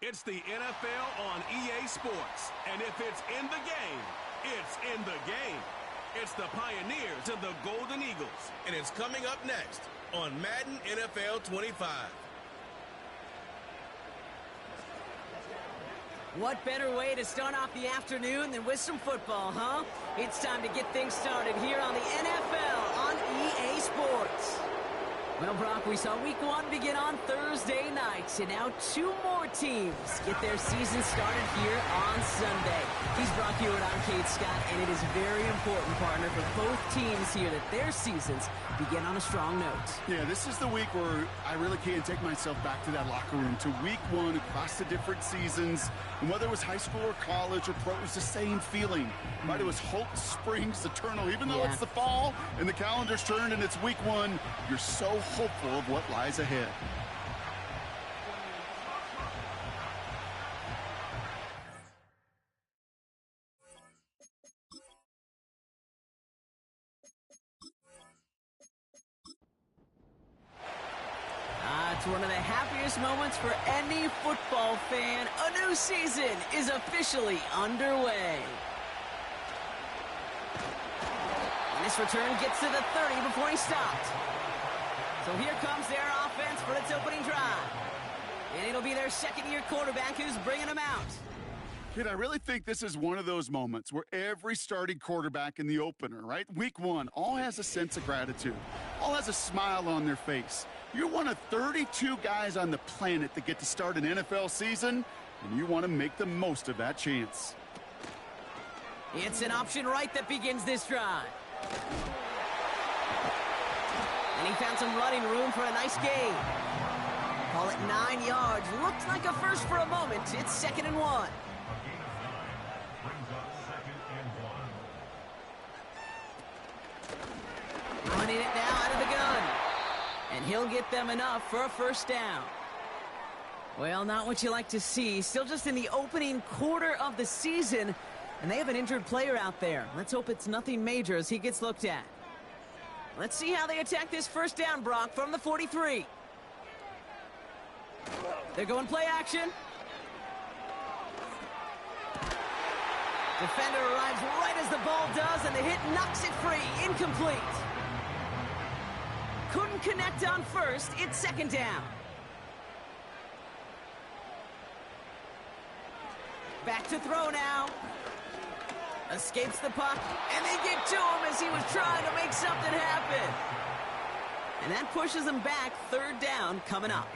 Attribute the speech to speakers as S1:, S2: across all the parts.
S1: It's the NFL on EA Sports. And if it's in the game, it's in the game. It's the Pioneers and the Golden Eagles. And it's coming up next on Madden NFL 25.
S2: What better way to start off the afternoon than with some football, huh? It's time to get things started here on the NFL on EA Sports. Well, Brock, we saw Week 1 begin on Thursday night, and now two more teams get their season started here on Sunday. He's Brock Hewitt, I'm Kate Scott, and it is very important, partner, for both teams here that their seasons begin on a strong note.
S3: Yeah, this is the week where I really can't take myself back to that locker room, to Week 1 across the different seasons. And whether it was high school or college or pro, it was the same feeling, right? It was hope springs eternal. Even though it's the fall and the calendar's turned and it's Week 1, you're so hopeful of what lies ahead.
S2: It's one of the happiest moments for any football fan. A new season is officially underway. And this return gets to the 30 before he stopped. So here comes their offense for its opening drive. And it'll be their second-year quarterback who's bringing them out.
S3: Kid, I really think this is one of those moments where every starting quarterback in the opener, right? Week 1, all has a sense of gratitude. All has a smile on their face. You're one of 32 guys on the planet that get to start an NFL season, and you want to make the most of that chance.
S2: It's an option right that begins this drive. And he found some running room for a nice gain. Call it 9 yards. Looked like a first for a moment. It's 2nd and 1. Running it now out of the gun. And he'll get them enough for a first down. Well, not what you like to see. Still just in the opening quarter of the season. And they have an injured player out there. Let's hope it's nothing major as he gets looked at. Let's see how they attack this first down, Brock, from the 43. They're going play action. Defender arrives right as the ball does, and the hit knocks it free. Incomplete. Couldn't connect on first. It's 2nd down. Back to throw now. Escapes the puck, and they get to him as he was trying to make something happen. And that pushes him back. 3rd down coming up.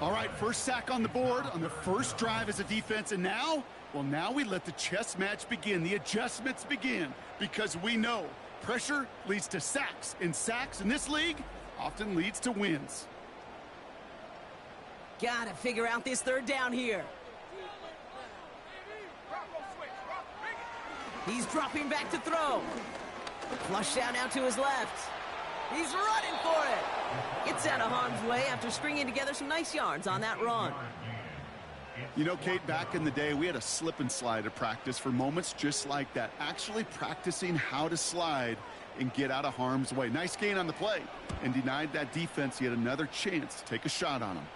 S3: All right, first sack on the board on the first drive as a defense, and now, well, now we let the chess match begin. The adjustments begin, because we know pressure leads to sacks, and sacks in this league often leads to wins.
S2: Gotta figure out this 3rd down here. He's dropping back to throw. Flush down now to his left. He's running for it. Gets out of harm's way after stringing together some nice yards on that run.
S3: You know, Kate, back in the day, we had a slip and slide at practice for moments just like that. Actually practicing how to slide and get out of harm's way. Nice gain on the play, and denied that defense yet another chance to take a shot on him.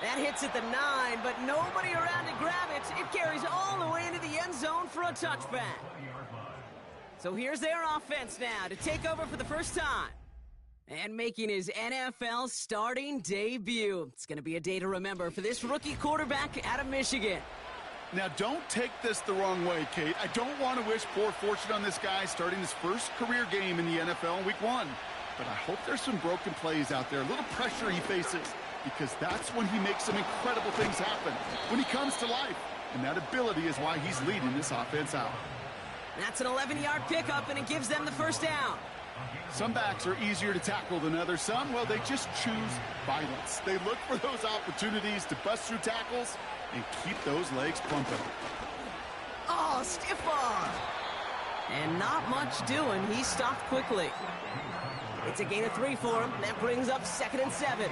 S2: That hits at the 9, but nobody around to grab it. It carries all the way into the end zone for a touchback. So here's their offense now to take over for the first time. And making his NFL starting debut. It's going to be a day to remember for this rookie quarterback out of Michigan.
S3: Now, don't take this the wrong way, Kate. I don't want to wish poor fortune on this guy starting his first career game in the NFL in Week 1. But I hope there's some broken plays out there, a little pressure he faces, because that's when he makes some incredible things happen, when he comes to life. And that ability is why he's leading this offense out.
S2: That's an 11-yard pickup, and it gives them the first down.
S3: Some backs are easier to tackle than others. Some, well, they just choose violence. They look for those opportunities to bust through tackles and keep those legs pumping.
S2: Oh, stiff arm. And not much doing. He stopped quickly. It's a gain of 3 for him. That brings up 2nd and 7.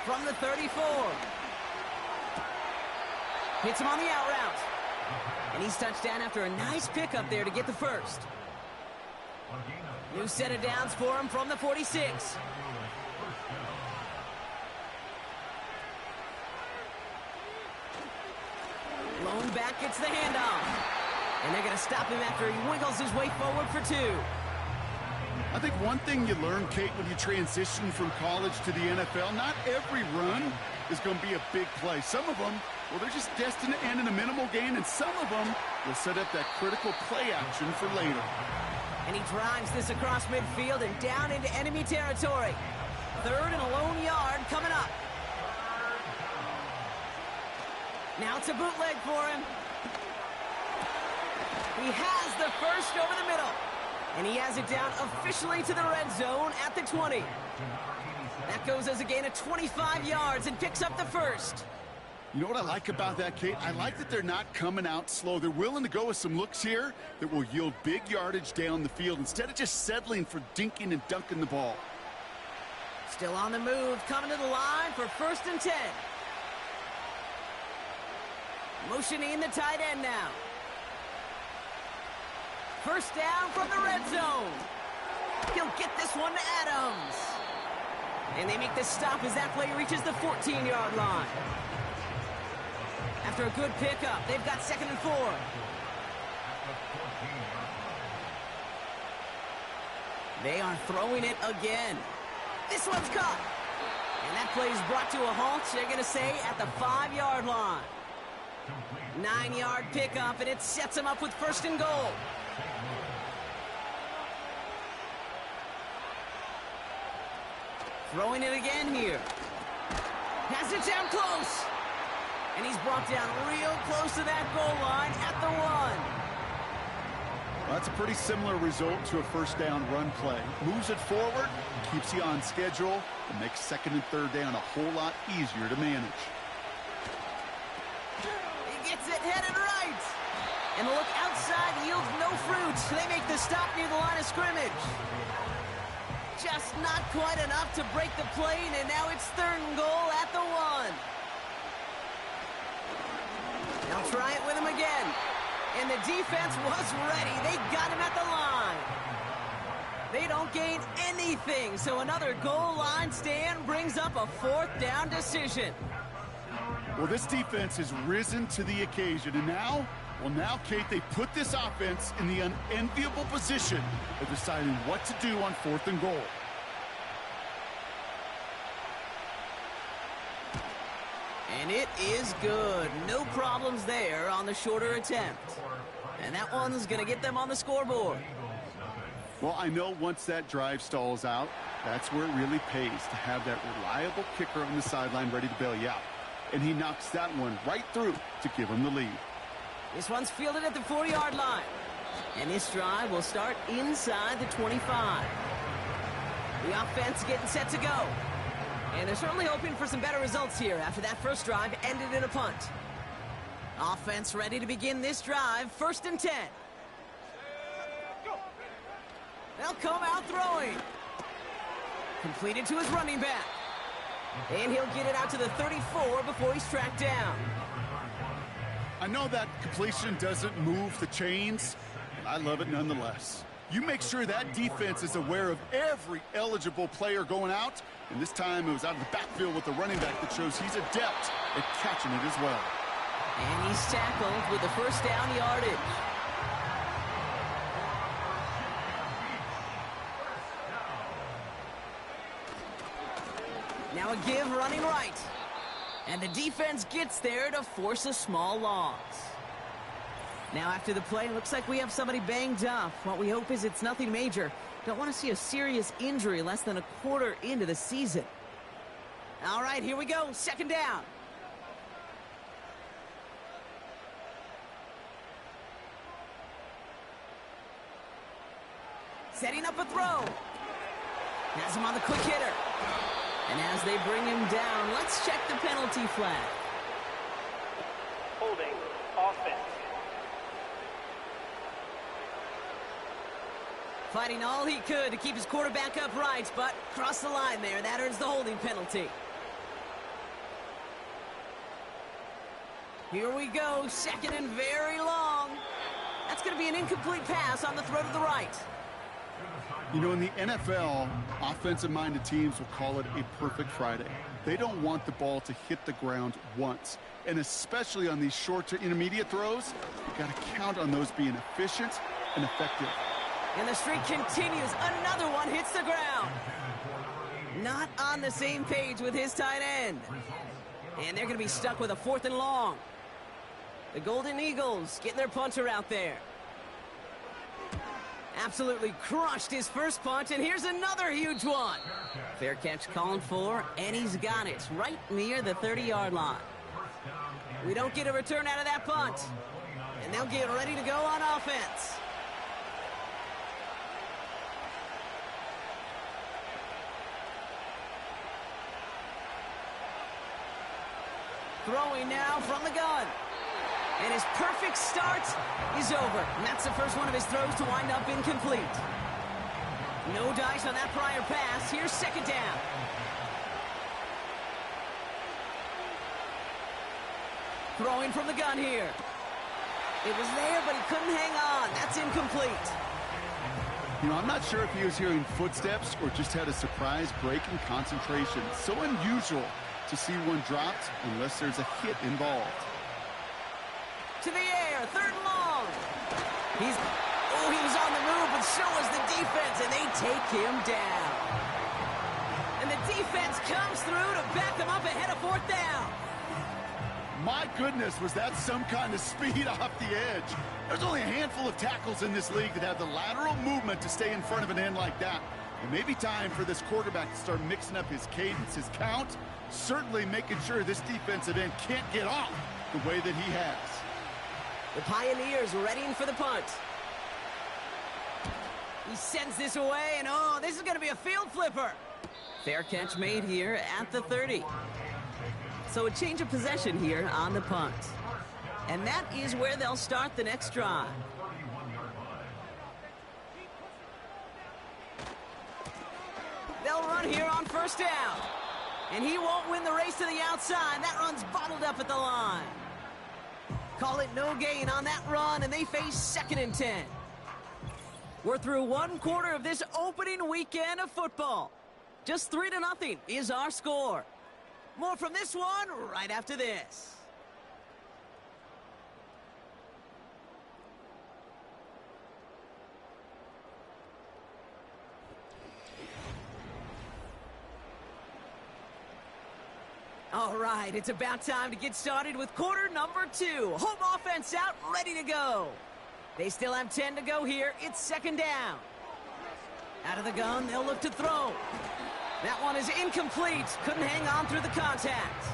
S2: From the 34. Hits him on the out route. And he's touched down after a nice pickup there to get the first. New set of downs for him from the 46. Lone back gets the handoff. And they're going to stop him after he wiggles his way forward for 2.
S3: I think one thing you learn, Kate, when you transition from college to the NFL, not every run is going to be a big play. Some of them, well, they're just destined to end in a minimal gain, and some of them will set up that critical play action for later.
S2: And he drives this across midfield and down into enemy territory. 3rd and a lone yard coming up. Now it's a bootleg for him. He has the first over the middle. And he has it down officially to the red zone at the 20. That goes as a gain of 25 yards and picks up the first.
S3: You know what I like about that, Kate? I like that they're not coming out slow. They're willing to go with some looks here that will yield big yardage down the field instead of just settling for dinking and dunking the ball.
S2: Still on the move, coming to the line for 1st and 10. Motioning the tight end now. First down from the red zone. He'll get this one to Adams. And they make the stop as that play reaches the 14-yard line. After a good pickup, they've got 2nd and 4. They are throwing it again. This one's caught. And that play is brought to a halt, they're going to say, at the 5-yard line. 9-yard pickup, and it sets him up with 1st and goal. Throwing it again here. Has it down close. And he's brought down real close to that goal line at the 1.
S3: Well, that's a pretty similar result to a first down run play. Moves it forward, keeps you on schedule, and makes 2nd and 3rd down a whole lot easier to manage.
S2: He gets it headed right. And the look outside yields no fruit. They make the stop near the line of scrimmage. Just not quite enough to break the play, and now it's 3rd and goal at the 1. They'll try it with him again. And the defense was ready. They got him at the line. They don't gain anything, so another goal line stand brings up a 4th down decision.
S3: Well, this defense has risen to the occasion, and now, Kate, they put this offense in the unenviable position of deciding what to do on 4th and goal.
S2: And it is good. No problems there on the shorter attempt. And that one's going to get them on the scoreboard.
S3: Well, I know once that drive stalls out, that's where it really pays to have that reliable kicker on the sideline ready to bail you out. And he knocks that one right through to give him the lead.
S2: This one's fielded at the 4-yard line. And this drive will start inside the 25. The offense getting set to go. And they're certainly hoping for some better results here after that first drive ended in a punt. Offense ready to begin this drive, 1st and 10. They'll come out throwing. Completed to his running back. And he'll get it out to the 34 before he's tracked down.
S3: I know that completion doesn't move the chains, but I love it nonetheless. You make sure that defense is aware of every eligible player going out, and this time it was out of the backfield with the running back that shows he's adept at catching it as well.
S2: And he's tackled with the 1st down yardage. Now a give running right. And the defense gets there to force a small loss. Now after the play, looks like we have somebody banged up. What we hope is it's nothing major. Don't want to see a serious injury less than a quarter into the season. All right, here we go. 2nd down. Setting up a throw. Has him on the quick hitter. And as they bring him down, let's check the penalty flag.
S4: Holding offense.
S2: Fighting all he could to keep his quarterback upright, but crossed the line there. That earns the holding penalty. Here we go, 2nd and very long. That's going to be an incomplete pass on the throw to the right.
S3: You know, in the NFL, offensive-minded teams will call it a perfect Friday. They don't want the ball to hit the ground once. And especially on these short to intermediate throws, you've got to count on those being efficient and effective.
S2: And the streak continues. Another one hits the ground. Not on the same page with his tight end. And they're going to be stuck with a 4th and long. The Golden Eagles getting their punter out there. Absolutely crushed his first punt, and here's another huge one. Fair catch called for, and he's got it right near the 30-yard line. We don't get a return out of that punt, and they'll get ready to go on offense. Throwing now from the gun. And his perfect start is over. And that's the first one of his throws to wind up incomplete. No dice on that prior pass. Here's 2nd down. Throwing from the gun here. It was there, but he couldn't hang on. That's incomplete.
S3: You know, I'm not sure if he was hearing footsteps or just had a surprise break in concentration. So unusual to see one dropped unless there's a hit involved.
S2: To the air, 3rd and long. He was on the move, but so was the defense, and they take him down. And the defense comes through to back them up ahead of 4th down.
S3: My goodness, was that some kind of speed off the edge. There's only a handful of tackles in this league that have the lateral movement to stay in front of an end like that. It may be time for this quarterback to start mixing up his cadence, his count, certainly making sure this defensive end can't get off the way that he has.
S2: The Pioneers readying for the punt. He sends this away, and oh, this is going to be a field flipper. Fair catch made here at the 30. So a change of possession here on the punt. And that is where they'll start the next drive. They'll run here on 1st down. And he won't win the race to the outside. That run's bottled up at the line. Call it no gain on that run, and they face 2nd and 10. We're through 1 quarter of this opening weekend of football. Just 3-0 is our score. More from this one right after this. All right, it's about time to get started with quarter number 2. Home offense out, ready to go. They still have 10 to go here. It's 2nd down. Out of the gun, they'll look to throw. That one is incomplete. Couldn't hang on through the contact.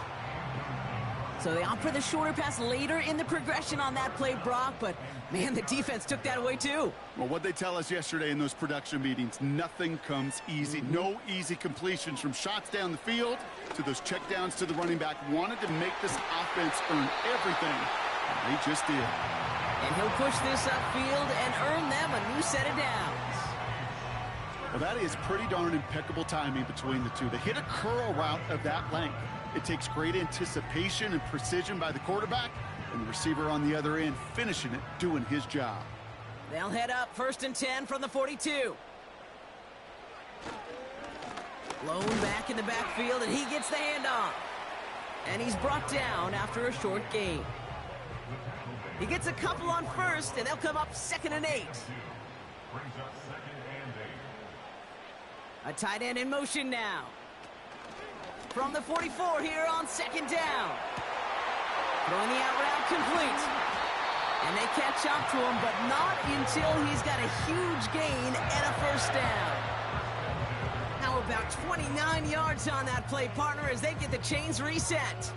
S2: So they opt for the shorter pass later in the progression on that play, Brock, but man, the defense took that away too.
S3: Well, what they tell us yesterday in those production meetings, nothing comes easy. No easy completions from shots down the field to those checkdowns to the running back. Wanted to make this offense earn everything. And they just did.
S2: And he'll push this upfield and earn them a new set of downs.
S3: Well, that is pretty darn impeccable timing between the two. They hit a curl route of that length. It takes great anticipation and precision by the quarterback, and the receiver on the other end finishing it, doing his job.
S2: They'll head up 1st and 10 from the 42. Blown back in the backfield, and he gets the handoff. And he's brought down after a short gain. He gets a couple on 1st, and they'll come up 2nd and 8. A tight end in motion now. From the 44 here on 2nd down. Throwing the out route complete. And they catch up to him, but not until he's got a huge gain and a 1st down. How about 29 yards on that play, partner, as they get the chains reset?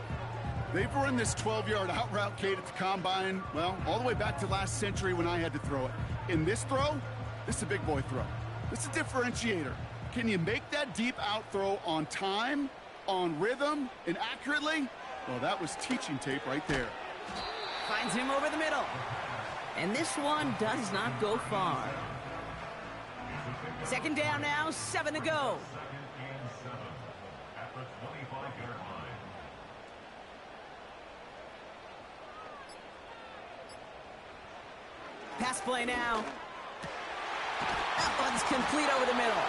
S3: They've run this 12-yard out route, Kate, at the combine, well, all the way back to last century when I had to throw it. In this throw, this is a big boy throw. This is a differentiator. Can you make that deep out throw on time, on rhythm, and accurately? Well, that was teaching tape right there.
S2: Finds him over the middle. And this one does not go far. 2nd down now, 7 to go. Pass play now. That one's complete over the middle.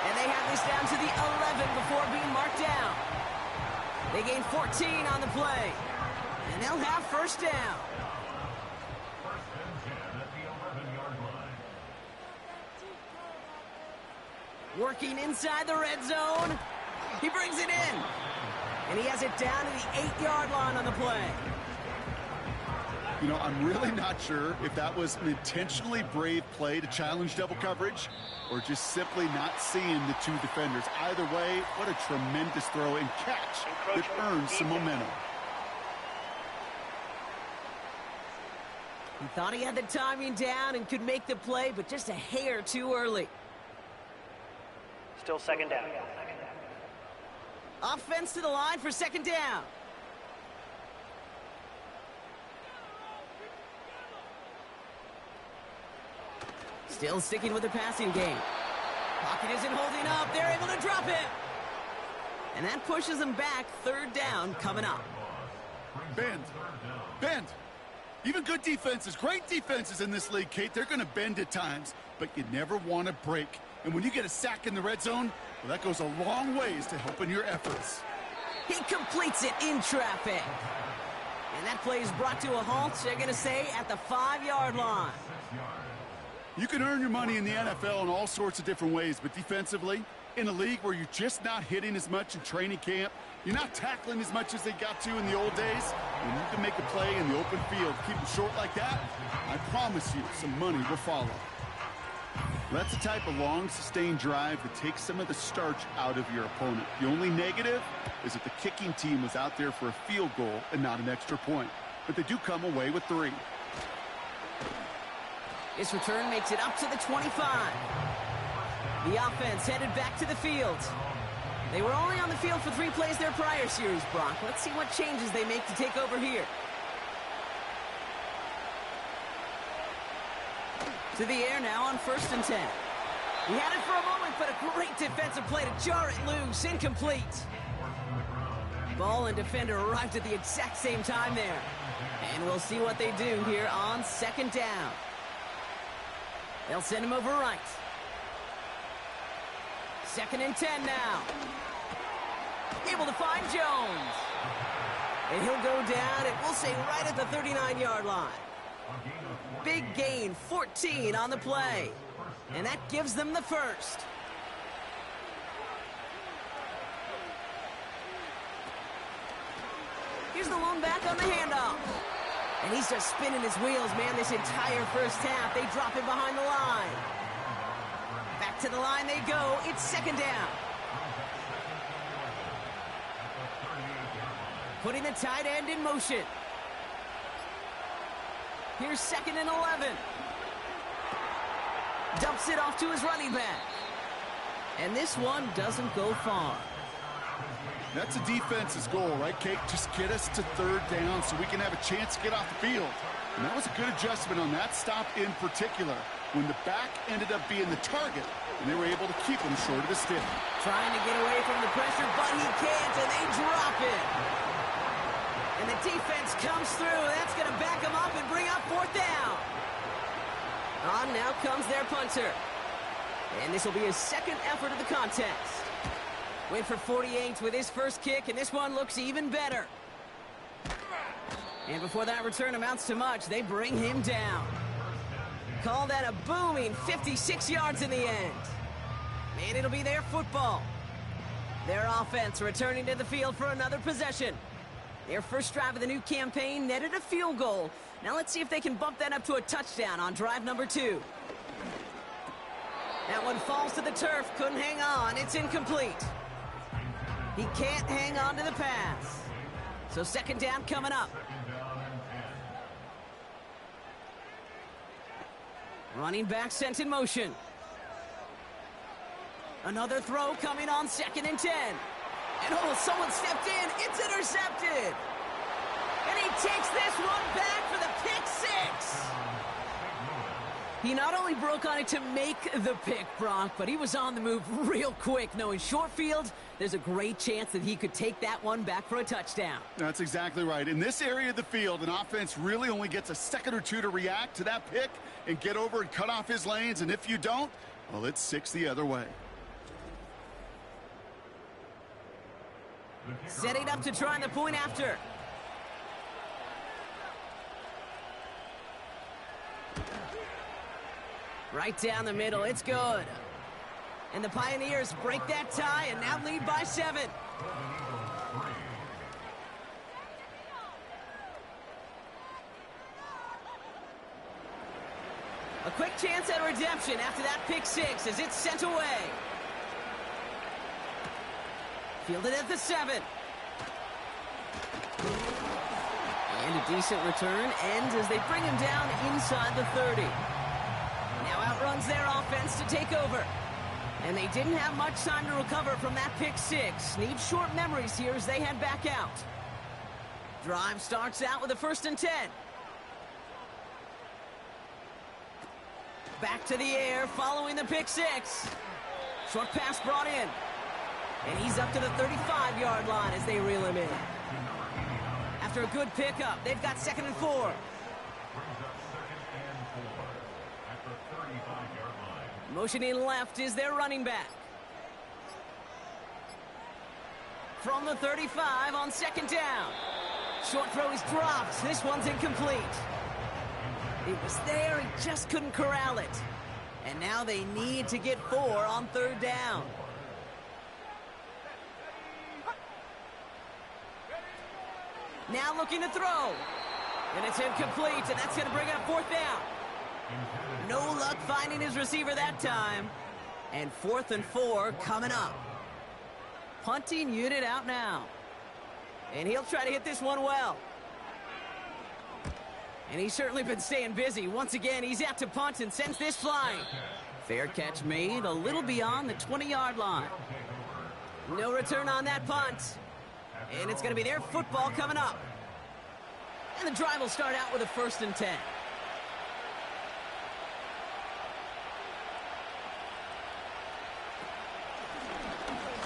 S2: And they have this down to the 11 before being marked down. They gain 14 on the play. And they'll have first down. Working inside the red zone. He brings it in. And he has it down to the 8-yard line on the play.
S3: You know, I'm really not sure if that was an intentionally brave play to challenge double coverage or just simply not seeing the two defenders. Either way, what a tremendous throw and catch that earns some momentum.
S2: He thought he had the timing down and could make the play, but just a hair too early.
S4: Still second down.
S2: Offense to the line for second down. Still sticking with the passing game. Pocket isn't holding up. They're able to drop it. And that pushes them back. Third down coming up.
S3: Bend. Even good defenses, great defenses in this league, Kate, they're going to bend at times, but you never want to break. And when you get a sack in the red zone, well, that goes a long ways to helping your efforts.
S2: He completes it in traffic. And that play is brought to a halt, they're going to say, at the 5-yard line.
S3: You can earn your money in the NFL in all sorts of different ways, but defensively, in a league where you're just not hitting as much in training camp, you're not tackling as much as they got to in the old days, when you can make a play in the open field, keep them short like that, I promise you some money will follow. That's the type of long, sustained drive that takes some of the starch out of your opponent. The only negative is that the kicking team was out there for a field goal and not an extra point. But they do come away with 3.
S2: This return makes it up to the 25. The offense headed back to the field. They were only on the field for 3 plays their prior series, Brock. Let's see what changes they make to take over here. To the air now on 1st and 10. He had it for a moment, but a great defensive play to jar it loose. Incomplete. Ball and defender arrived at the exact same time there. And we'll see what they do here on 2nd down. They'll send him over right. 2nd and 10 now. Able to find Jones. And he'll go down, and we'll say right at the 39-yard line. Big gain, 14 on the play. And that gives them the first. Here's the lone back on the handoff. And he's just spinning his wheels, man, this entire first half. They drop him behind the line. Back to the line they go. It's 2nd down. Putting the tight end in motion. Here's 2nd and 11. Dumps it off to his running back. And this one doesn't go far.
S3: That's a defense's goal, right, Kate? Just get us to 3rd down so we can have a chance to get off the field. And that was a good adjustment on that stop in particular, when the back ended up being the target, and they were able to keep him short of the stick.
S2: Trying to get away from the pressure, but he can't, and they drop it. And the defense comes through. That's going to back them up and bring up 4th down. On now comes their punter. And this will be his 2nd effort of the contest. Went for 48 with his first kick, and this one looks even better. And before that return amounts to much, they bring him down. Call that a booming 56 yards in the end. And it'll be their football. Their offense returning to the field for another possession. Their first drive of the new campaign netted a field goal. Now let's see if they can bump that up to a touchdown on drive number 2. That one falls to the turf. Couldn't hang on. It's incomplete. He can't hang on to the pass. So 2nd down coming up. Running back sent in motion. Another throw coming on 2nd and 10. And oh, someone stepped in. It's intercepted. And he takes this one back for the pick 6. He not only broke on it to make the pick, Brock, but he was on the move real quick, knowing short field, there's a great chance that he could take that one back for a touchdown.
S3: That's exactly right. In this area of the field, an offense really only gets a second or two to react to that pick and get over and cut off his lanes. And if you don't, Well, it's 6 the other way.
S2: Setting up to try the point after. Right down the middle, it's good. And the Pioneers break that tie and now lead by 7. A quick chance at redemption after that pick 6 as it's sent away. Fielded at the 7. And a decent return ends as they bring him down inside the 30. Now outruns their offense to take over. And they didn't have much time to recover from that pick 6. Need short memories here as they head back out. Drive starts out with a 1st and 10. Back to the air following the pick 6. Short pass brought in. And he's up to the 35-yard line as they reel him in. After a good pickup, they've got 2nd and 4. Motioning left is their running back. From the 35 on 2nd down. Short throw is dropped. This one's incomplete. It was there, he just couldn't corral it. And now they need to get 4 on 3rd down. Now looking to throw. And it's incomplete, and that's going to bring up 4th down. No luck finding his receiver that time. And 4th and 4 coming up. Punting unit out now. And he'll try to hit this one well. And he's certainly been staying busy. Once again, he's out to punt and sends this flying. Fair catch made, a little beyond the 20-yard line. No return on that punt. And it's going to be their football coming up. And the drive will start out with a 1st and 10.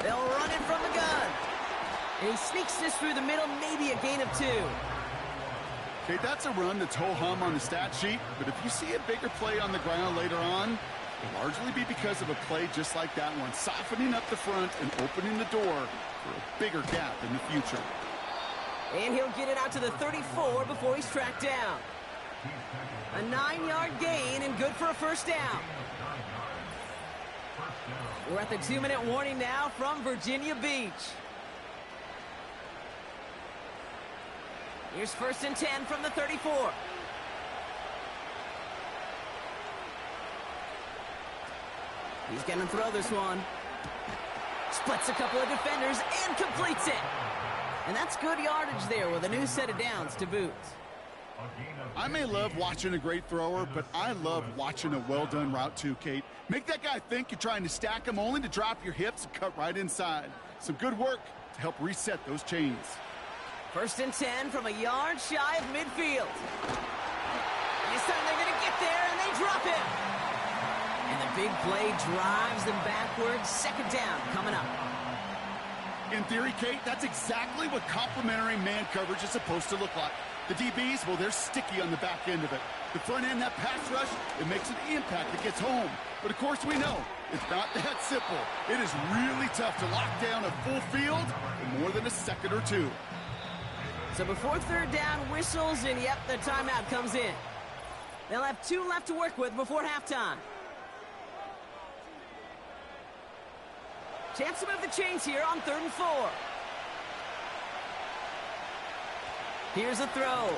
S2: They'll run it from the gun. And he sneaks this through the middle, maybe a gain of 2.
S3: Okay, that's a run that's ho-hum on the stat sheet, but if you see a bigger play on the ground later on, it'll largely be because of a play just like that one, softening up the front and opening the door for a bigger gap in the future.
S2: And he'll get it out to the 34 before he's tracked down. A 9-yard gain and good for a 1st down. We're at the 2-minute warning now from Virginia Beach. Here's 1st and 10 from the 34. He's going to throw this one. Splits a couple of defenders and completes it. And that's good yardage there with a new set of downs to boot.
S3: I may love watching a great thrower, but I love watching a well-done route too, Kate. Make that guy think you're trying to stack him only to drop your hips and cut right inside. Some good work to help reset those chains. 1st
S2: and 10 from a yard shy of midfield. This time they're going to get there, and they drop him. And the big play drives them backwards. 2nd down coming up.
S3: In theory, Kate, that's exactly what complementary man coverage is supposed to look like. The DBs, well, they're sticky on the back end of it. The front end, that pass rush, it makes an impact that gets home. But, of course, we know it's not that simple. It is really tough to lock down a full field in more than a second or 2.
S2: So before 3rd down whistles, and yep, the timeout comes in. They'll have 2 left to work with before halftime. Chance to move the chains here on 3rd and 4. Here's a throw.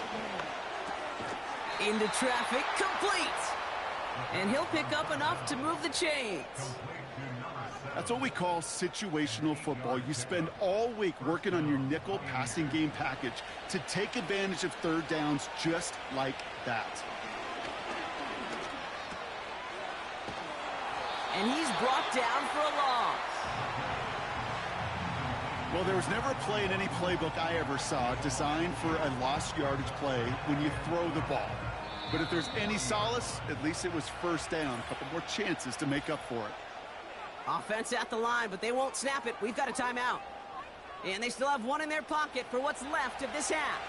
S2: Into traffic, complete. And he'll pick up enough to move the chains.
S3: That's what we call situational football. You spend all week working on your nickel passing game package to take advantage of 3rd downs just like that.
S2: And he's brought down for a loss.
S3: Well, there was never a play in any playbook I ever saw designed for a lost yardage play when you throw the ball. But if there's any solace, at least it was 1st down. A couple more chances to make up for it.
S2: Offense at the line, but they won't snap it. We've got a timeout. And they still have 1 in their pocket for what's left of this half.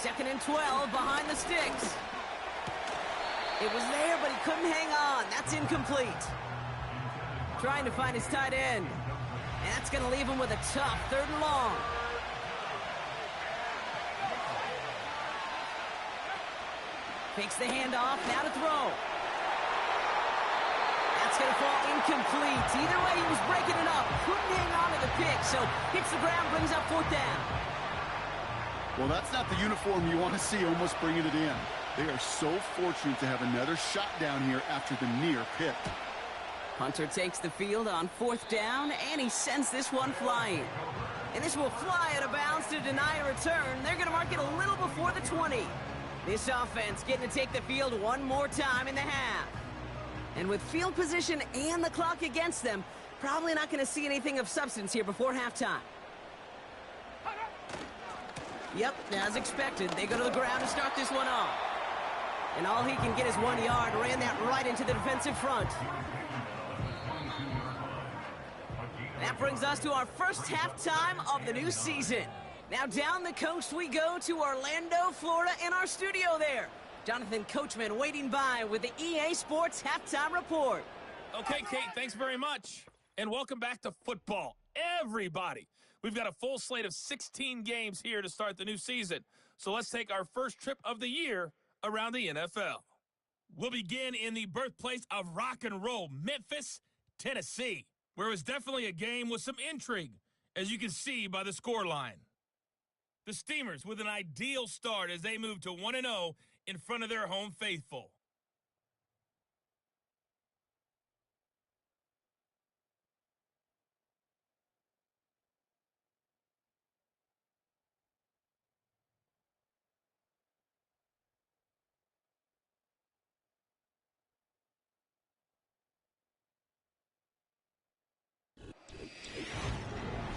S2: 2nd and 12 behind the sticks. It was there, but he couldn't hang on. That's incomplete. Trying to find his tight end. And that's going to leave him with a tough 3rd and long. Fakes the handoff, now to throw. That's going to fall incomplete. Either way, he was breaking it up. Couldn't hang on to the pick, so hits the ground, brings up 4th down.
S3: Well, that's not the uniform you want to see almost bringing it in. They are so fortunate to have another shot down here after the near pick.
S2: Hunter takes the field on 4th down, and he sends this one flying. And this will fly out of bounds to deny a return. They're going to mark it a little before the 20. This offense getting to take the field one more time in the half. And with field position and the clock against them, probably not going to see anything of substance here before halftime. Yep, as expected, they go to the ground to start this one off. And all he can get is 1 yard, ran that right into the defensive front. That brings us to our first halftime of the new season. Now down the coast we go to Orlando, Florida, in our studio there. Jonathan Coachman waiting by with the EA Sports Halftime Report.
S4: Okay, Kate, thanks very much. And welcome back to football, everybody. We've got a full slate of 16 games here to start the new season. So let's take our first trip of the year around the NFL. We'll begin in the birthplace of rock and roll, Memphis, Tennessee, where it was definitely a game with some intrigue, as you can see by the scoreline. The Steamers with an ideal start as they move to 1-0 in front of their home faithful.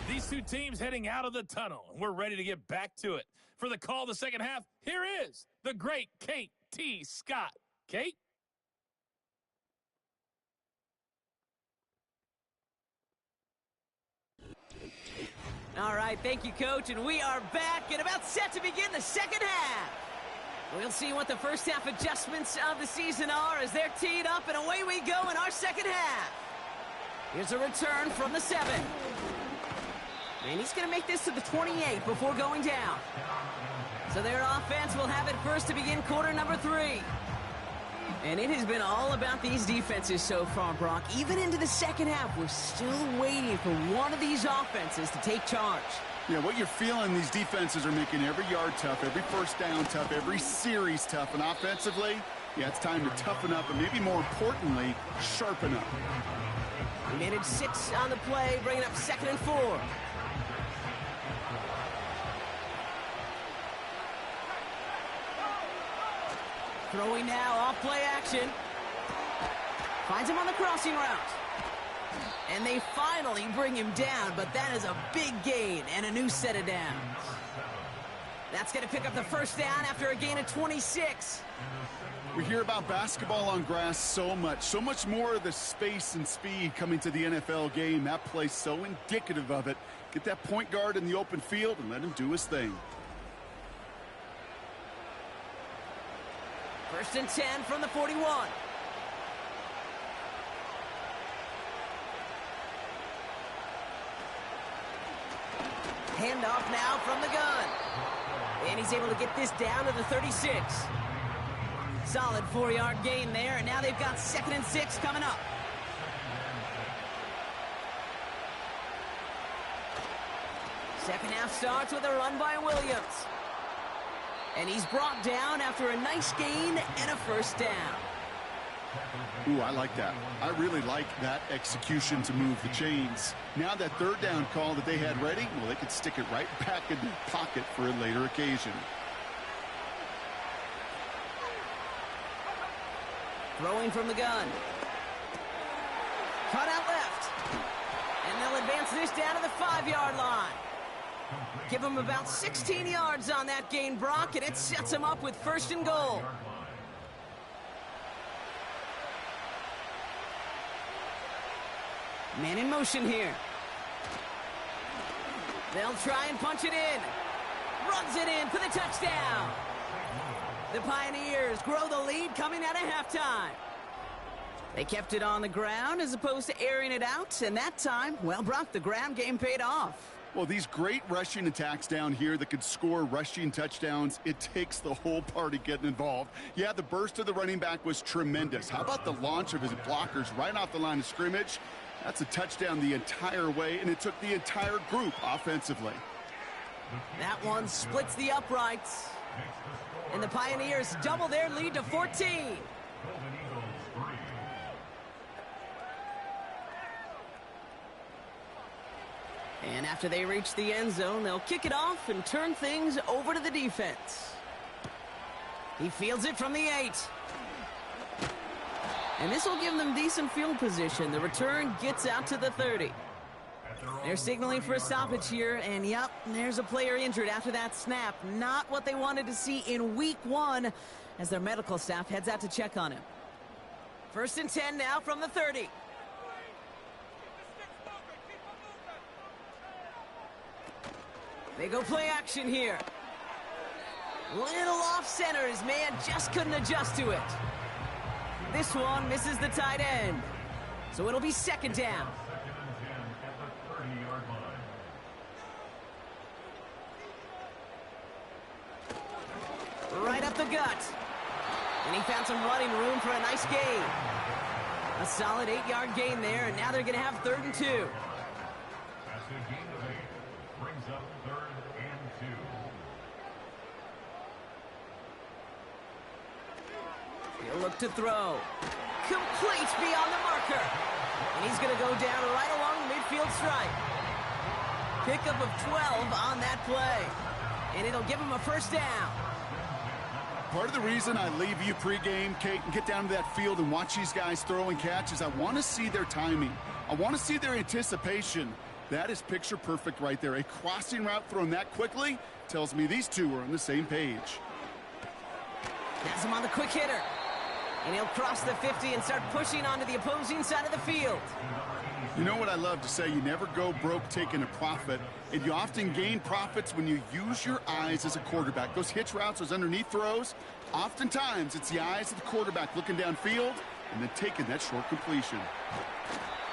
S4: These two teams heading out of the tunnel, and we're ready to get back to it. For the call of the second half, here is the great Kate T. Scott. Kate?
S2: All right, thank you, Coach, and we are back and about set to begin the second half. We'll see what the first half adjustments of the season are as they're teed up, and away we go in our second half. Here's a return from the 7. And he's going to make this to the 28 before going down. So their offense will have it first to begin quarter number 3. And it has been all about these defenses so far, Brock. Even into the second half, we're still waiting for one of these offenses to take charge.
S3: Yeah, what you're feeling, these defenses are making every yard tough, every first down tough, every series tough. And offensively, yeah, it's time to toughen up and maybe more importantly, sharpen up.
S2: We made it 6 on the play, bringing up 2nd and 4. Throwing now, off play action. Finds him on the crossing route. And they finally bring him down, but that is a big gain and a new set of downs. That's going to pick up the first down after a gain of 26.
S3: We hear about basketball on grass so much more of the space and speed coming to the NFL game. That play's so indicative of it. Get that point guard in the open field and let him do his thing.
S2: 1st and 10 from the 41. Handoff now from the gun. And he's able to get this down to the 36. Solid 4-yard gain there, and now they've got 2nd and 6 coming up. Second half starts with a run by Williams. And he's brought down after a nice gain and a first down.
S3: Ooh, I like that. I really like that execution to move the chains. Now that 3rd down call that they had ready, well, they could stick it right back in their pocket for a later occasion.
S2: Throwing from the gun. Cut out left. And they'll advance this down to the 5-yard line. Give him about 16 yards on that gain, Brock, and it sets him up with 1st and goal. Man in motion here. They'll try and punch it in. runs it in for the touchdown. The Pioneers grow the lead coming out of halftime. They kept it on the ground as opposed to airing it out, and that time, well, Brock, the ground game paid off.
S3: Well, these great rushing attacks down here that could score rushing touchdowns, it takes the whole party getting involved. Yeah, the burst of the running back was tremendous. How about the launch of his blockers right off the line of scrimmage? That's a touchdown the entire way, and it took the entire group offensively.
S2: That one splits the uprights. And the Pioneers double their lead to 14. And after they reach the end zone, they'll kick it off and turn things over to the defense. He fields it from the 8. And this will give them decent field position. The return gets out to the 30. They're signaling for a stoppage here, and yep, there's a player injured after that snap. Not what they wanted to see in week 1 as their medical staff heads out to check on him. 1st and 10 now from the 30. They go play action here. Little off center. His man just couldn't adjust to it. This one misses the tight end. So it'll be 2nd down. Right up the gut. And he found some running room for a nice gain. A solid 8-yard gain there, and now they're going to have 3rd and 2.
S5: Brings up 3rd and 2.
S2: He'll look to throw. Complete beyond the marker. And he's going to go down right along the midfield stripe. Pickup of 12 on that play. And it'll give him a 1st down.
S3: Part of the reason I leave you pregame, Kate, and get down to that field and watch these guys throw and catch is I want to see their timing. I want to see their anticipation. That is picture perfect right there. A crossing route thrown that quickly tells me these two are on the same page.
S2: Has him on the quick hitter. And he'll cross the 50 and start pushing onto the opposing side of the field.
S3: You know what I love to say? You never go broke taking a profit, and you often gain profits when you use your eyes as a quarterback. Those hitch routes, those underneath throws, oftentimes it's the eyes of the quarterback looking downfield and then taking that short completion.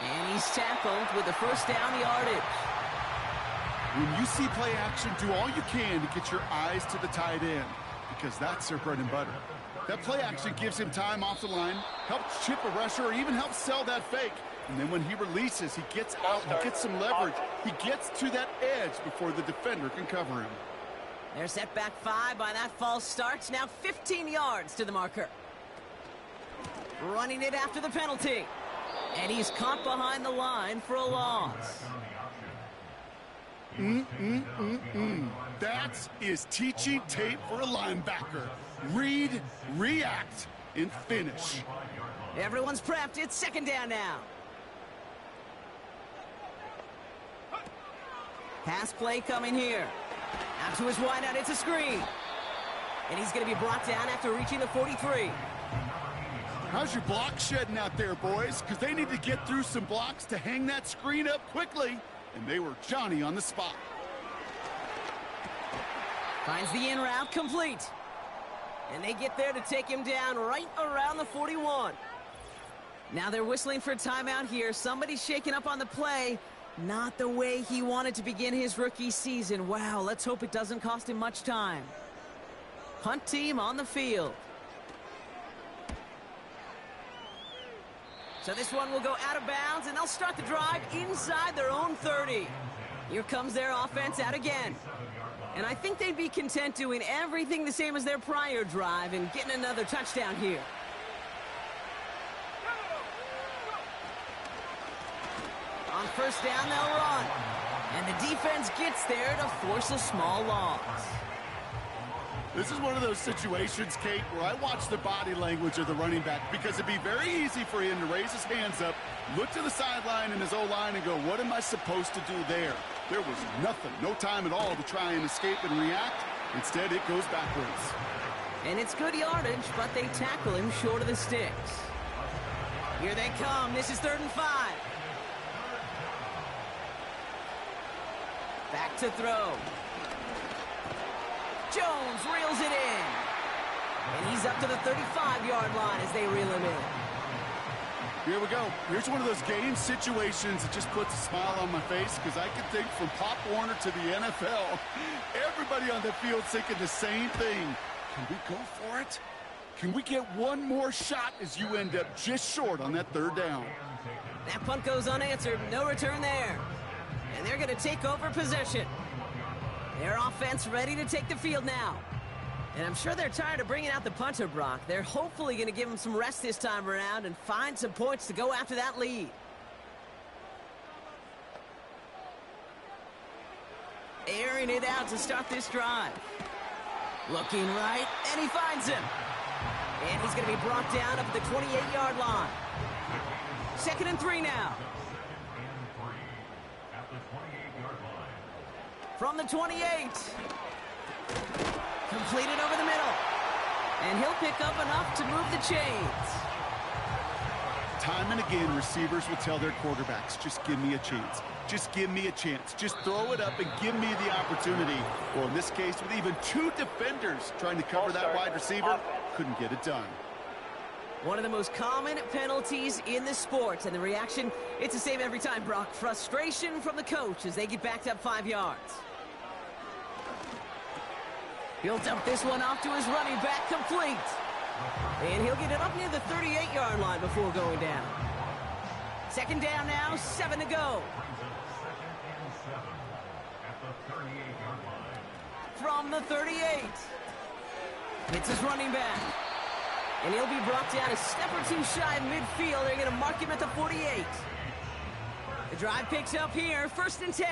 S2: And he's tackled with the 1st down yardage.
S3: When you see play action, do all you can to get your eyes to the tight end, because that's their bread and butter. That play action gives him time off the line, helps chip a rusher, or even helps sell that fake. And then when he releases, he gets out, he gets some leverage. He gets to that edge before the defender can cover him.
S2: They're set back 5 by that false start. Now 15 yards to the marker. Running it after the penalty. And he's caught behind the line for a loss.
S3: That is teaching tape for a linebacker. Read, react, and finish.
S2: Everyone's prepped. It's 2nd down now. Pass play coming here. Out to his wideout. It's a screen. And he's going to be brought down after reaching the 43.
S3: How's your block shedding out there, boys? Because they need to get through some blocks to hang that screen up quickly. And they were Johnny on the spot.
S2: Finds the in route complete. And they get there to take him down right around the 41. Now they're whistling for a timeout here. Somebody's shaking up on the play. Not the way he wanted to begin his rookie season. Wow, let's hope it doesn't cost him much time. Punt team on the field. So this one will go out of bounds, and they'll start the drive inside their own 30. Here comes their offense out again. And I think they'd be content doing everything the same as their prior drive and getting another touchdown here. On 1st down, they'll run. And the defense gets there to force a small loss.
S3: This is one of those situations, Kate, where I watch the body language of the running back, because it'd be very easy for him to raise his hands up, look to the sideline in his O-line and go, what am I supposed to do there? There was nothing, no time at all to try and escape and react. Instead, it goes backwards.
S2: And it's good yardage, but they tackle him short of the sticks. Here they come. This is 3rd and 5. Back to throw. Jones reels it in. And he's up to the 35-yard line as they reel him in.
S3: Here we go. Here's one of those game situations that just puts a smile on my face because I can think from Pop Warner to the NFL. Everybody on the field thinking the same thing. Can we go for it? Can we get one more shot as you end up just short on that third down?
S2: That punt goes unanswered. No return there. And they're going to take over possession. Their offense ready to take the field now. And I'm sure they're tired of bringing out the punter, Brock. They're hopefully going to give him some rest this time around and find some points to go after that lead. Airing it out to start this drive. Looking right, and he finds him. And he's going to be brought down up at the 28-yard line. 2nd and 3 now. From the 28. Completed over the middle. And he'll pick up enough to move the chains.
S3: Time and again, receivers will tell their quarterbacks, just give me a chance. Just give me a chance. Just throw it up and give me the opportunity. Well, in this case, with even 2 defenders trying to cover that wide receiver, couldn't get it done.
S2: One of the most common penalties in the sport, and the reaction, it's the same every time, Brock. Frustration from the coach as they get backed up 5 yards. He'll dump this one off to his running back, complete. And he'll get it up near the 38-yard line before going down. 2nd down now, 7 to go. From the 38. It's his running back. And he'll be brought down a step or two shy of midfield. They're going to mark him at the 48. The drive picks up here, 1st and 10.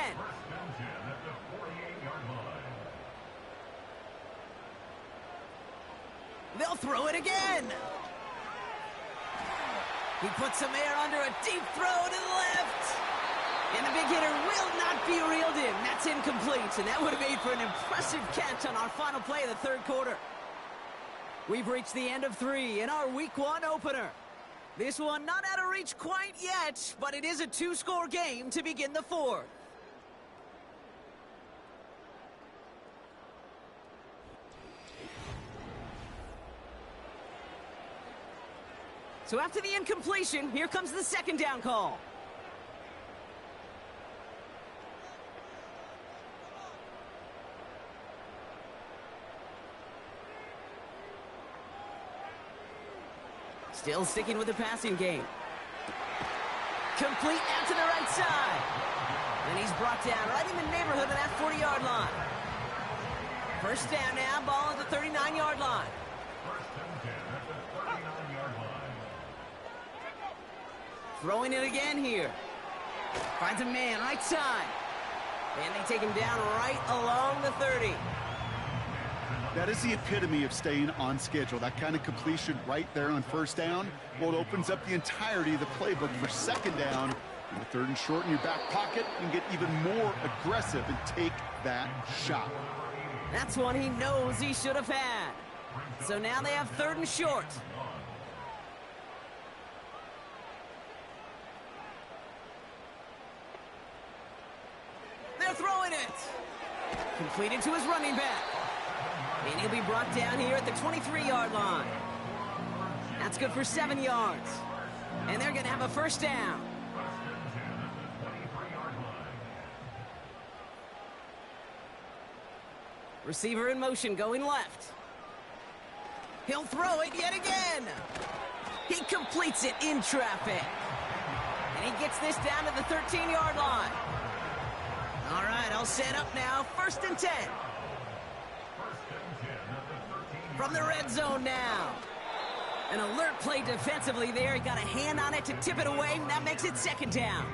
S2: They'll throw it again. He puts some air under a deep throw to the left. And the big hitter will not be reeled in. That's incomplete, and that would have made for an impressive catch on our final play of the 3rd quarter. We've reached the end of 3 in our Week 1 opener. This one not out of reach quite yet, but it is a 2-score game to begin the 4th. So after the incompletion, here comes the 2nd down call. Still sticking with the passing game. Complete out to the right side. And he's brought down right in the neighborhood of that 40-yard line. 1st down now, ball at the 39-yard line. Throwing it again here. Finds a man, right side. And they take him down right along the 30.
S3: That is the epitome of staying on schedule. That kind of completion right there on 1st down. Well, it opens up the entirety of the playbook for 2nd down. And the 3rd and short in your back pocket, you can get even more aggressive and take that shot.
S2: That's one he knows he should have had. So now they have 3rd and short. They're throwing it. Completed to his running back. And he'll be brought down here at the 23-yard line. That's good for 7 yards. And they're going to have a 1st down. Receiver in motion going left. He'll throw it yet again. He completes it in traffic. And he gets this down to the 13-yard line. All right, all set up now. 1st and 10. From the red zone now. An alert play defensively there. He got a hand on it to tip it away, and that makes it 2nd down.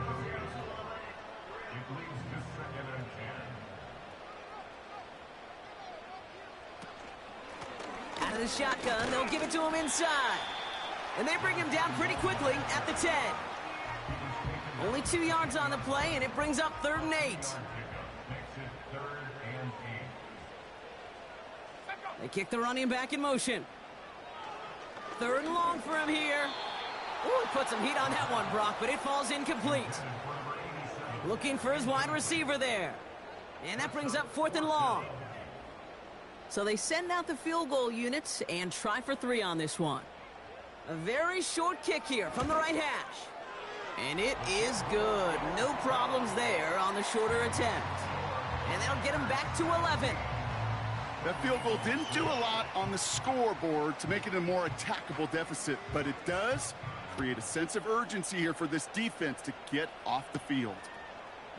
S2: Out of the shotgun, they'll give it to him inside. And they bring him down pretty quickly at the 10. Only 2 yards on the play, and it brings up 3rd and 8. They kick the running back in motion. 3rd and long for him here. Ooh, he put some heat on that one, Brock, but it falls incomplete. Looking for his wide receiver there. And that brings up 4th and long. So they send out the field goal units and try for 3 on this one. A very short kick here from the right hash. And it is good. No problems there on the shorter attempt. And that'll get him back to 11.
S3: That field goal didn't do a lot on the scoreboard to make it a more attackable deficit, but it does create a sense of urgency here for this defense to get off the field.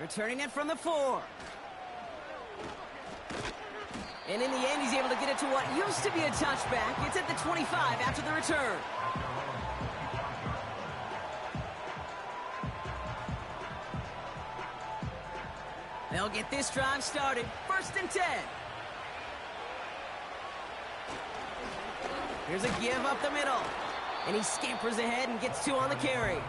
S2: Returning it from the 4. And in the end, he's able to get it to what used to be a touchback. It's at the 25 after the return. They'll get this drive started. 1st and 10. Here's a give up the middle. And he scampers ahead and gets 2 on the carry.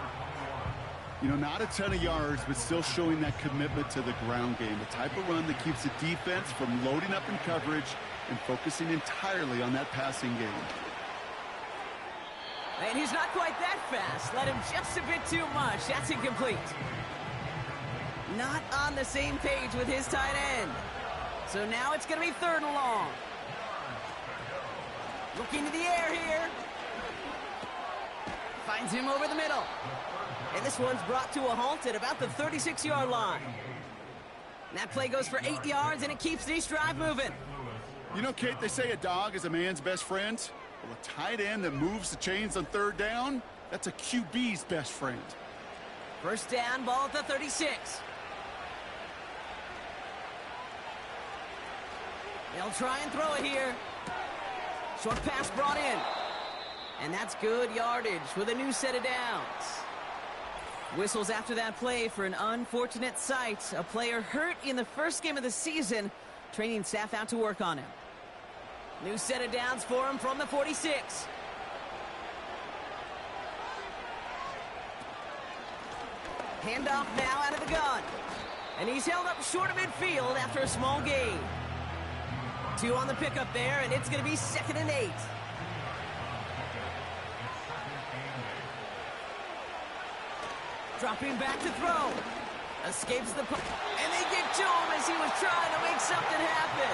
S3: You know, not a ton of yards, but still showing that commitment to the ground game. The type of run that keeps the defense from loading up in coverage and focusing entirely on that passing game.
S2: And he's not quite that fast. Let him just a bit too much. That's incomplete. Not on the same page with his tight end. So now it's going to be 3rd and long. Looking to the air here. Finds him over the middle. And this one's brought to a halt at about the 36-yard line. And that play goes for 8 yards, and it keeps this drive moving.
S3: You know, Kate, they say a dog is a man's best friend. Well, a tight end that moves the chains on 3rd down, that's a QB's best friend.
S2: 1st down, ball at the 36. They'll try and throw it here. Short pass brought in. And that's good yardage with a new set of downs. Whistles after that play for an unfortunate sight. A player hurt in the first game of the season. Training staff out to work on him. New set of downs for him from the 46. Handoff now out of the gun. And he's held up short of midfield after a small gain. 2 on the pickup there, and it's going to be 2nd and 8. Dropping back to throw. Escapes the and they get to him as he was trying to make something happen.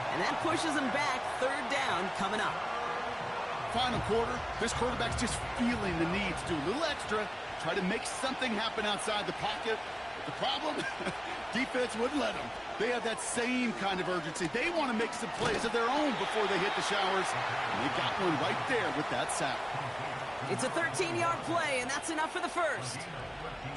S2: And that pushes him back. 3rd down coming up.
S3: Final quarter, this quarterback's just feeling the need to do a little extra, try to make something happen outside the pocket. The problem? Defense wouldn't let them. They have that same kind of urgency. They want to make some plays of their own before they hit the showers. And they got one right there with that sack.
S2: It's a 13-yard play, and that's enough for the 1st.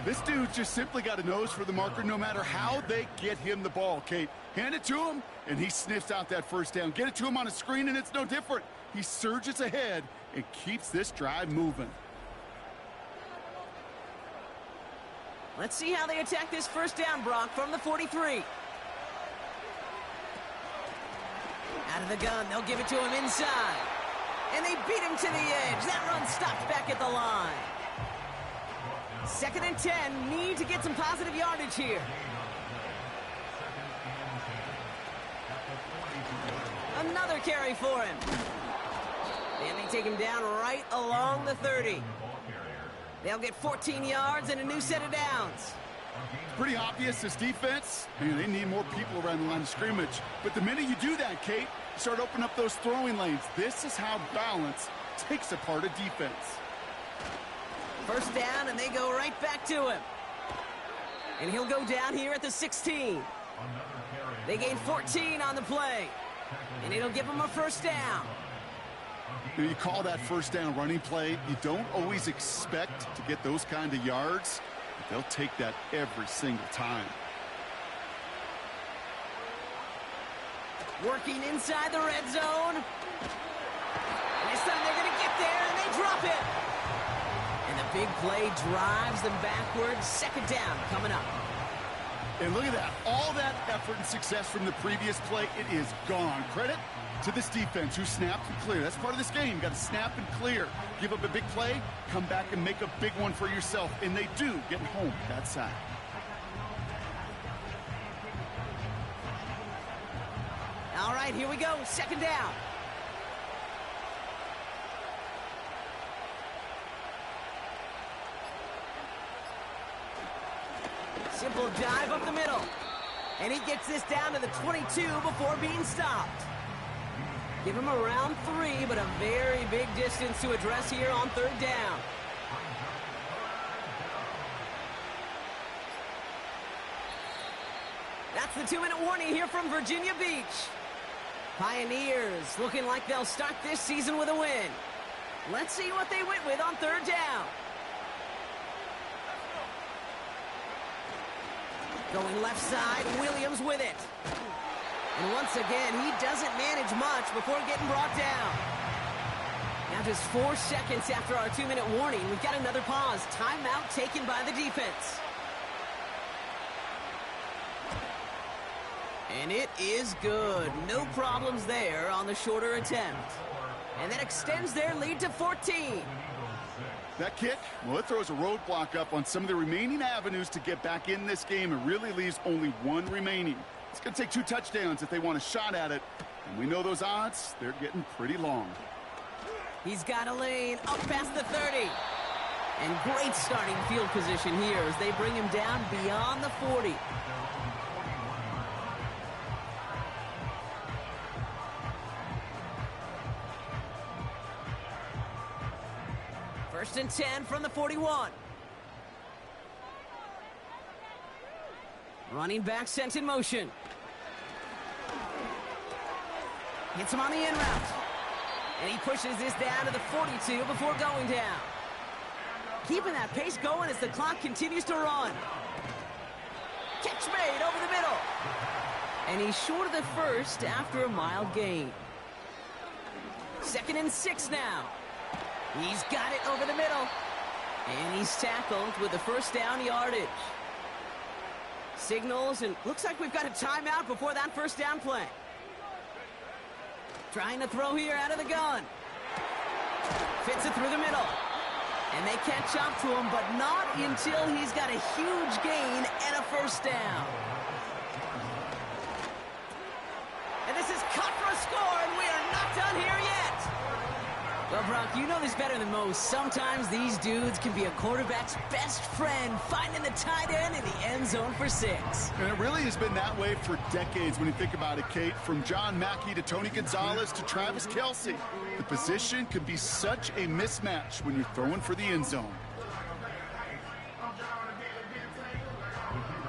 S3: This dude just simply got a nose for the marker no matter how they get him the ball, Kate. Hand it to him, and he sniffs out that 1st down. Get it to him on a screen, and it's no different. He surges ahead and keeps this drive moving.
S2: Let's see how they attack this 1st down, Brock, from the 43. Out of the gun, they'll give it to him inside. And they beat him to the edge. That run stopped back at the line. 2nd and 10. Need to get some positive yardage here. Another carry for him. And they take him down right along the 30. They'll get 14 yards and a new set of downs.
S3: Pretty obvious, this defense, man, they need more people around the line of scrimmage. But the minute you do that, Kate, you start opening up those throwing lanes. This is how balance takes apart a defense.
S2: 1st down, and they go right back to him. And he'll go down here at the 16. They gain 14 on the play. And it'll give him a 1st down.
S3: You call that 1st down running play. You don't always expect to get those kind of yards. But they'll take that every single time.
S2: Working inside the red zone. And this time they're going to get there, and they drop it. And the big play drives them backwards. 2nd down coming up.
S3: And look at that. All that effort and success from the previous play, it is gone. Credit to this defense who snapped and cleared. That's part of this game. You got to snap and clear. Give up a big play, come back and make a big one for yourself. And they do, getting home that sack.
S2: All right, here we go. 2nd down. Simple dive up the middle. And he gets this down to the 22 before being stopped. Give him around 3, but a very big distance to address here on 3rd down. That's the 2-minute warning here from Virginia Beach. Pioneers looking like they'll start this season with a win. Let's see what they went with on 3rd down. Going left side, Williams with it. And once again, he doesn't manage much before getting brought down. Now just 4 seconds after our 2-minute warning, we've got another pause. Timeout taken by the defense. And it is good. No problems there on the shorter attempt. And that extends their lead to 14.
S3: That kick, well, it throws a roadblock up on some of the remaining avenues to get back in this game and really leaves only 1 remaining. It's going to take 2 touchdowns if they want a shot at it. And we know those odds, they're getting pretty long.
S2: He's got a lane up past the 30. And great starting field position here as they bring him down beyond the 40. First and 10 from the 41. Running back sent in motion. Hits him on the in route. And he pushes this down to the 42 before going down. Keeping that pace going as the clock continues to run. Catch made over the middle. And he's short of the first after a mild gain. 2nd and 6 now. He's got it over the middle. And he's tackled with the first down yardage. Signals, and looks like we've got a timeout before that first down play. Trying to throw here out of the gun. Fits it through the middle. And they catch up to him, but not until he's got a huge gain and a first down. And this is cut for a score, and we are not done here yet. Well, Brock, you know this better than most. Sometimes these dudes can be a quarterback's best friend, finding the tight end in the end zone for 6.
S3: And it really has been that way for decades when you think about it, Kate. From John Mackey to Tony Gonzalez to Travis Kelce. The position can be such a mismatch when you're throwing for the end zone.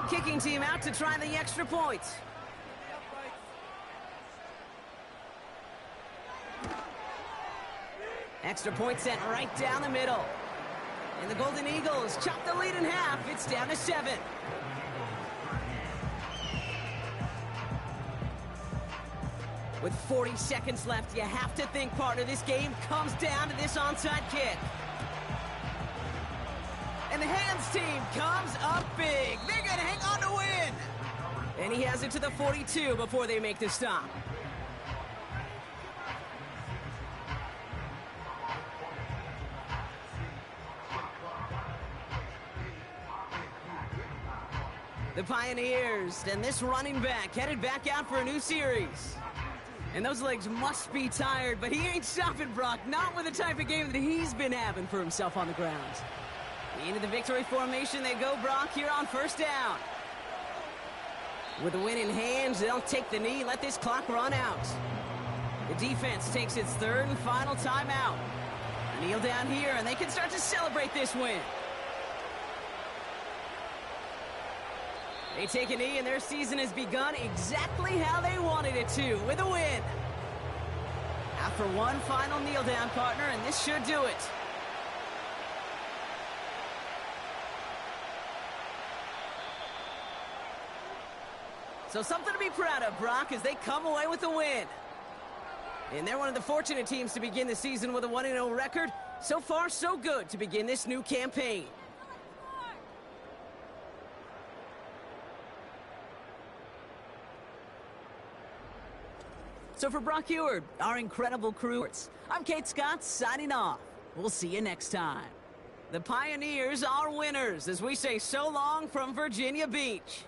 S2: Kicking team out to try the extra point. Extra point sent right down the middle. And the Golden Eagles chop the lead in half. It's down to 7. With 40 seconds left, you have to think part of this game comes down to this onside kick. And the hands team comes up big. They're going to hang on to win. And he has it to the 42 before they make the stop. The Pioneers and this running back headed back out for a new series. And those legs must be tired, but he ain't stopping, Brock. Not with the type of game that he's been having for himself on the ground. Into the victory formation they go, Brock, here on first down. With the win in hands, they'll take the knee, let this clock run out. The defense takes its 3rd and final timeout. Kneel down here, and they can start to celebrate this win. They take a knee, and their season has begun exactly how they wanted it to, with a win. After one final kneel-down, partner, and this should do it. So something to be proud of, Brock, as they come away with a win. And they're one of the fortunate teams to begin the season with a 1-0 record. So far, so good to begin this new campaign. So for Brock Eward, our incredible crew, I'm Kate Scott signing off. We'll see you next time. The Pioneers are winners as we say so long from Virginia Beach.